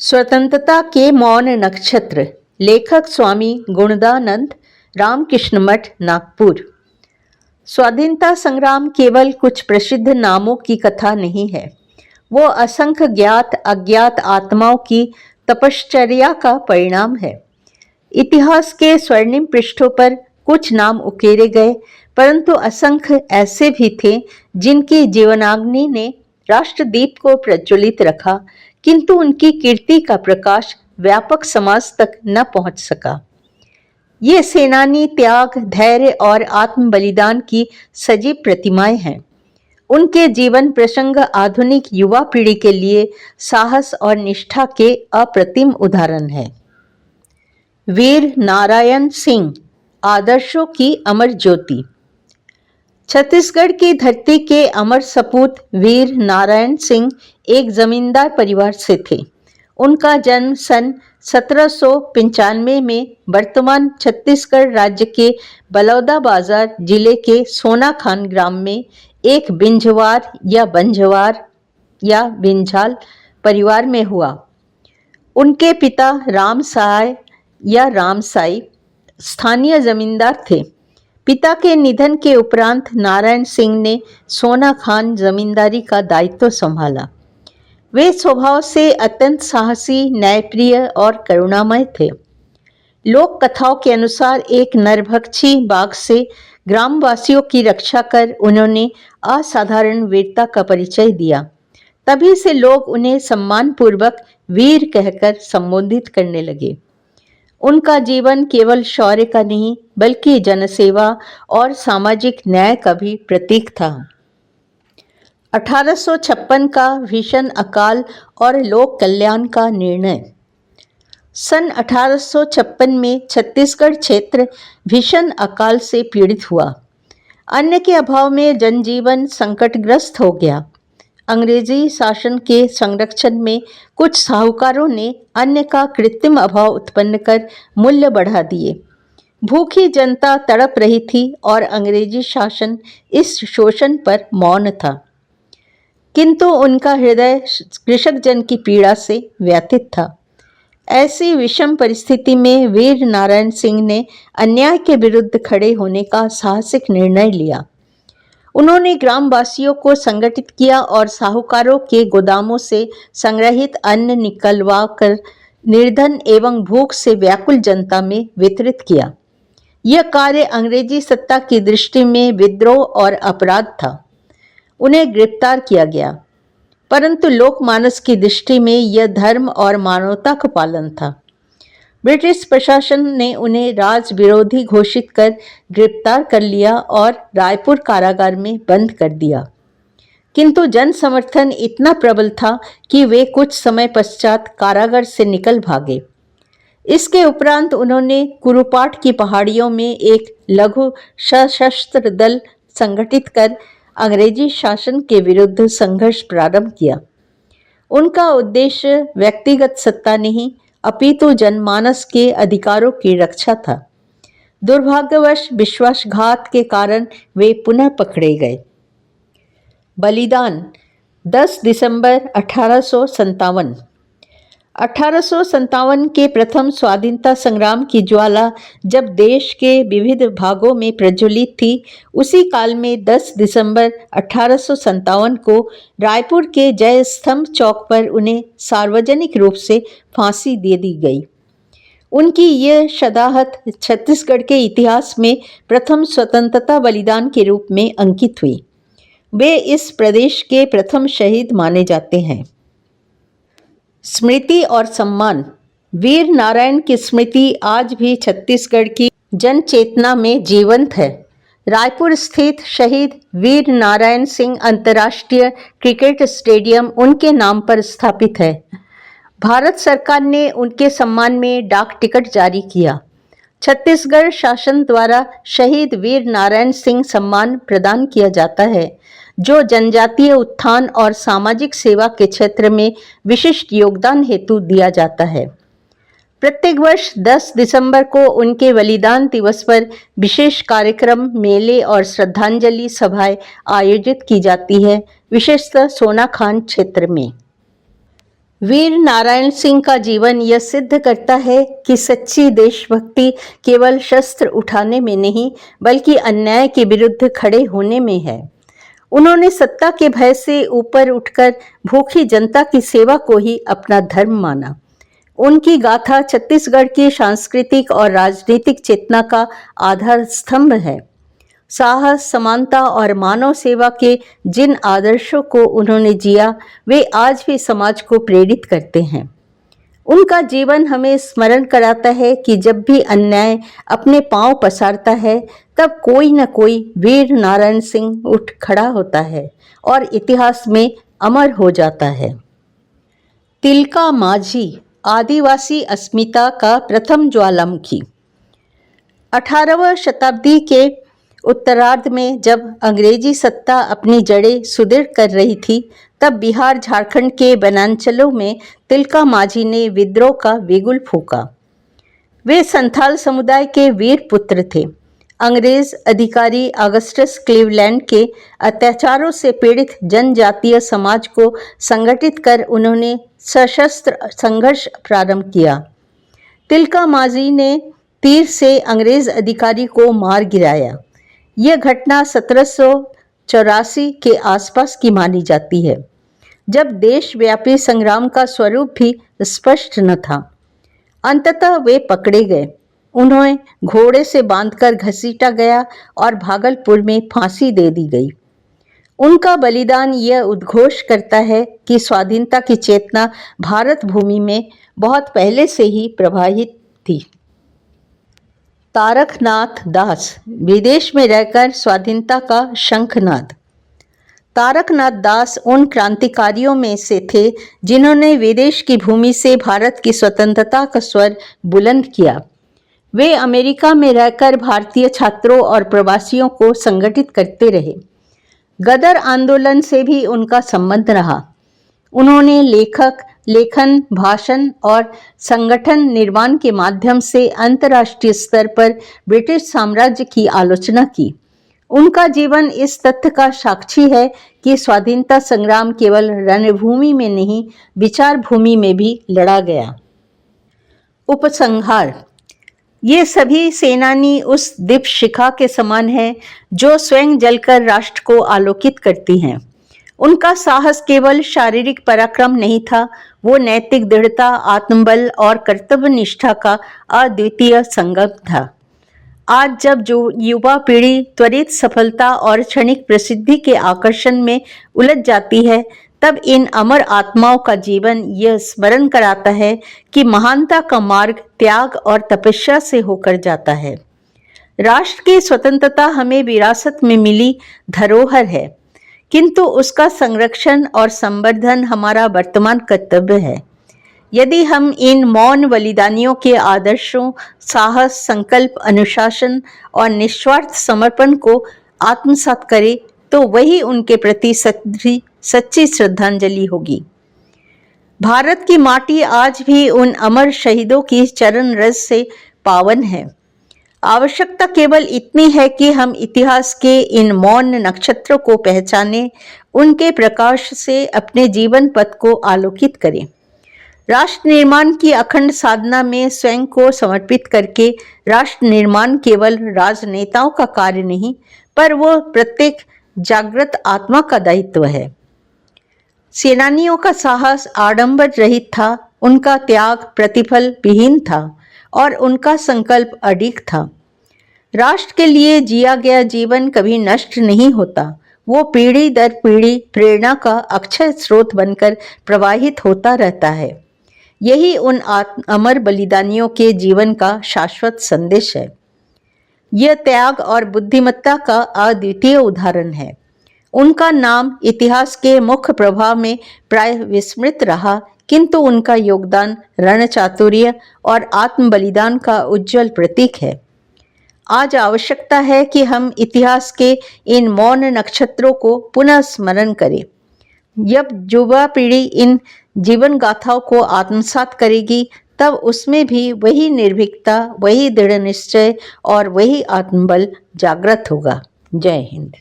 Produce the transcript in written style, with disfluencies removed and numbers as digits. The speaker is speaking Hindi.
स्वतंत्रता के मौन नक्षत्र। लेखक स्वामी गुणदानंद, रामकृष्ण मठ, नागपुर। स्वाधीनता संग्राम केवल कुछ प्रसिद्ध नामों की कथा नहीं है। वो असंख्य ज्ञात अज्ञात आत्माओं की तपश्चर्या का परिणाम है। इतिहास के स्वर्णिम पृष्ठों पर कुछ नाम उकेरे गए, परंतु असंख्य ऐसे भी थे जिनकी जीवनाग्नि ने राष्ट्रदीप को प्रज्वलित रखा, किंतु उनकी कीर्ति का प्रकाश व्यापक समाज तक न पहुंच सका। ये सेनानी त्याग, धैर्य और आत्म बलिदान की सजीव प्रतिमाएं हैं। उनके जीवन प्रसंग आधुनिक युवा पीढ़ी के लिए साहस और निष्ठा के अप्रतिम उदाहरण है। वीर नारायण सिंह, आदर्शों की अमर ज्योति। छत्तीसगढ़ की धरती के अमर सपूत वीर नारायण सिंह एक जमींदार परिवार से थे। उनका जन्म सन 1795 में वर्तमान छत्तीसगढ़ राज्य के बलौदाबाजार जिले के सोनाखान ग्राम में एक बिंझवार या बंझवार या बिंझाल परिवार में हुआ। उनके पिता रामसाय या रामसाई स्थानीय जमींदार थे। पिता के निधन के उपरांत नारायण सिंह ने सोनाखान जमींदारी का दायित्व संभाला। वे स्वभाव से अत्यंत साहसी, न्यायप्रिय और करुणामय थे। लोक कथाओं के अनुसार एक नरभक्षी बाघ से ग्रामवासियों की रक्षा कर उन्होंने असाधारण वीरता का परिचय दिया। तभी से लोग उन्हें सम्मानपूर्वक वीर कहकर संबोधित करने लगे। उनका जीवन केवल शौर्य का नहीं, बल्कि जनसेवा और सामाजिक न्याय का भी प्रतीक था। 1856 का भीषण अकाल और लोक कल्याण का निर्णय। सन 1856 में छत्तीसगढ़ क्षेत्र भीषण अकाल से पीड़ित हुआ। अन्न के अभाव में जनजीवन संकटग्रस्त हो गया। अंग्रेजी शासन के संरक्षण में कुछ साहूकारों ने अन्न का कृत्रिम अभाव उत्पन्न कर मूल्य बढ़ा दिए। भूखी जनता तड़प रही थी और अंग्रेजी शासन इस शोषण पर मौन था, किंतु उनका हृदय कृषक जन की पीड़ा से व्यथित था। ऐसी विषम परिस्थिति में वीर नारायण सिंह ने अन्याय के विरुद्ध खड़े होने का साहसिक निर्णय लिया। उन्होंने ग्रामवासियों को संगठित किया और साहूकारों के गोदामों से संग्रहित अन्न निकलवा कर निर्धन एवं भूख से व्याकुल जनता में वितरित किया। यह कार्य अंग्रेजी सत्ता की दृष्टि में विद्रोह और अपराध था। उन्हें गिरफ्तार किया गया, परंतु लोकमानस की दृष्टि में यह धर्म और मानवता का पालन था। ब्रिटिश प्रशासन ने उन्हें राज विरोधी घोषित कर गिरफ्तार कर लिया और रायपुर कारागार में बंद कर दिया, किंतु जन समर्थन इतना प्रबल था कि वे कुछ समय पश्चात कारागार से निकल भागे। इसके उपरांत उन्होंने कुरुपाट की पहाड़ियों में एक लघु सशस्त्र दल संगठित कर अंग्रेजी शासन के विरुद्ध संघर्ष प्रारंभ किया। उनका उद्देश्य व्यक्तिगत सत्ता नहीं, अपितु जनमानस के अधिकारों की रक्षा था। दुर्भाग्यवश विश्वासघात के कारण वे पुनः पकड़े गए। बलिदान। 10 दिसंबर 1857। 1857 के प्रथम स्वाधीनता संग्राम की ज्वाला जब देश के विविध भागों में प्रज्वलित थी, उसी काल में 10 दिसंबर 1857 को रायपुर के जय स्तंभ चौक पर उन्हें सार्वजनिक रूप से फांसी दे दी गई। उनकी यह शहादत छत्तीसगढ़ के इतिहास में प्रथम स्वतंत्रता बलिदान के रूप में अंकित हुई। वे इस प्रदेश के प्रथम शहीद माने जाते हैं। स्मृति और सम्मान। वीर नारायण की स्मृति आज भी छत्तीसगढ़ की जन चेतना में जीवंत है। रायपुर स्थित शहीद वीर नारायण सिंह अंतर्राष्ट्रीय क्रिकेट स्टेडियम उनके नाम पर स्थापित है। भारत सरकार ने उनके सम्मान में डाक टिकट जारी किया। छत्तीसगढ़ शासन द्वारा शहीद वीर नारायण सिंह सम्मान प्रदान किया जाता है, जो जनजातीय उत्थान और सामाजिक सेवा के क्षेत्र में विशिष्ट योगदान हेतु दिया जाता है। प्रत्येक वर्ष 10 दिसंबर को उनके बलिदान दिवस पर विशेष कार्यक्रम, मेले और श्रद्धांजलि सभाएं आयोजित की जाती है, विशेषतः सोनाखान क्षेत्र में। वीर नारायण सिंह का जीवन यह सिद्ध करता है कि सच्ची देशभक्ति केवल शस्त्र उठाने में नहीं बल्कि अन्याय के विरुद्ध खड़े होने में है। उन्होंने सत्ता के भय से ऊपर उठकर भूखी जनता की सेवा को ही अपना धर्म माना। उनकी गाथा छत्तीसगढ़ की सांस्कृतिक और राजनीतिक चेतना का आधार स्तंभ है। साहस, समानता और मानव सेवा के जिन आदर्शों को उन्होंने जिया, वे आज भी समाज को प्रेरित करते हैं। उनका जीवन हमें स्मरण कराता है कि जब भी अन्याय अपने पांव पसारता है, तब कोई न कोई वीर नारायण सिंह उठ खड़ा होता है और इतिहास में अमर हो जाता है। तिलका मांझी, आदिवासी अस्मिता का प्रथम ज्वालामुखी। 18वीं शताब्दी के उत्तरार्ध में जब अंग्रेजी सत्ता अपनी जड़ें सुदृढ़ कर रही थी, तब बिहार झारखंड के वनांचलों में तिलका मांझी ने विद्रोह का बिगुल फूंका। वे संथाल समुदाय के वीर पुत्र थे। अंग्रेज अधिकारी अगस्टस क्लीवलैंड के अत्याचारों से पीड़ित जनजातीय समाज को संगठित कर उन्होंने सशस्त्र संघर्ष प्रारंभ किया। तिलका मांझी ने तीर से अंग्रेज अधिकारी को मार गिराया। यह घटना 1784 के आसपास की मानी जाती है, जब देशव्यापी संग्राम का स्वरूप भी स्पष्ट न था। अंततः वे पकड़े गए, उन्हें घोड़े से बांधकर घसीटा गया और भागलपुर में फांसी दे दी गई। उनका बलिदान यह उद्घोष करता है कि स्वाधीनता की चेतना भारत भूमि में बहुत पहले से ही प्रवाहित थी। तारकनाथ दास, विदेश में रहकर स्वाधीनता का शंखनाद। तारकनाथ दास उन क्रांतिकारियों में से थे जिन्होंने विदेश की भूमि से भारत की स्वतंत्रता का स्वर बुलंद किया। वे अमेरिका में रहकर भारतीय छात्रों और प्रवासियों को संगठित करते रहे। गदर आंदोलन से भी उनका संबंध रहा। उन्होंने लेखन, भाषण और संगठन निर्माण के माध्यम से अंतर्राष्ट्रीय स्तर पर ब्रिटिश साम्राज्य की आलोचना की। उनका जीवन इस तथ्य का साक्षी है कि स्वाधीनता संग्राम केवल रणभूमि में नहीं, विचार भूमि में भी लड़ा गया। उपसंहार। ये सभी सेनानी उस दीपशिखा के समान हैं जो स्वयं जलकर राष्ट्र को आलोकित करती हैं। उनका साहस केवल शारीरिक पराक्रम नहीं था, वो नैतिक दृढ़ता, आत्मबल और कर्तव्य निष्ठा का अद्वितीय संगम था। आज जब जो युवा पीढ़ी त्वरित सफलता और क्षणिक प्रसिद्धि के आकर्षण में उलझ जाती है, तब इन अमर आत्माओं का जीवन यह स्मरण कराता है कि महानता का मार्ग त्याग और तपस्या से होकर जाता है। राष्ट्र की स्वतंत्रता हमें विरासत में मिली धरोहर है, किंतु उसका संरक्षण और संवर्धन हमारा वर्तमान कर्तव्य है। यदि हम इन मौन बलिदानियों के आदर्शों, साहस, संकल्प, अनुशासन और निस्वार्थ समर्पण को आत्मसात करें, तो वही उनके प्रति सच्ची श्रद्धांजलि होगी। भारत की माटी आज भी उन अमर शहीदों की चरण रज से पावन है। आवश्यकता केवल इतनी है कि हम इतिहास के इन मौन नक्षत्रों को पहचानें, उनके प्रकाश से अपने जीवन पथ को आलोकित करें। राष्ट्र निर्माण की अखंड साधना में स्वयं को समर्पित करके राष्ट्र निर्माण केवल राजनेताओं का कार्य नहीं, पर वो प्रत्येक जागृत आत्मा का दायित्व है। सेनानियों का साहस आडंबर रहित था, उनका त्याग प्रतिफल विहीन था और उनका संकल्प अडिग था। राष्ट्र के लिए जिया गया जीवन कभी नष्ट नहीं होता, वो पीढ़ी दर पीढ़ी प्रेरणा का अक्षय स्रोत बनकर प्रवाहित होता रहता है। यही उन अमर बलिदानियों के जीवन का शाश्वत संदेश है। यह त्याग और बुद्धिमत्ता का अद्वितीय उदाहरण है। उनका नाम इतिहास के मुख्य प्रभाव में प्राय विस्मृत रहा, किंतु उनका योगदान रणचातुर्य और आत्म बलिदान का उज्जवल प्रतीक है। आज आवश्यकता है कि हम इतिहास के इन मौन नक्षत्रों को पुनः स्मरण करें। जब युवा पीढ़ी इन जीवन गाथाओं को आत्मसात करेगी, तब उसमें भी वही निर्भीकता, वही दृढ़ निश्चय और वही आत्मबल जागृत होगा। जय हिंद।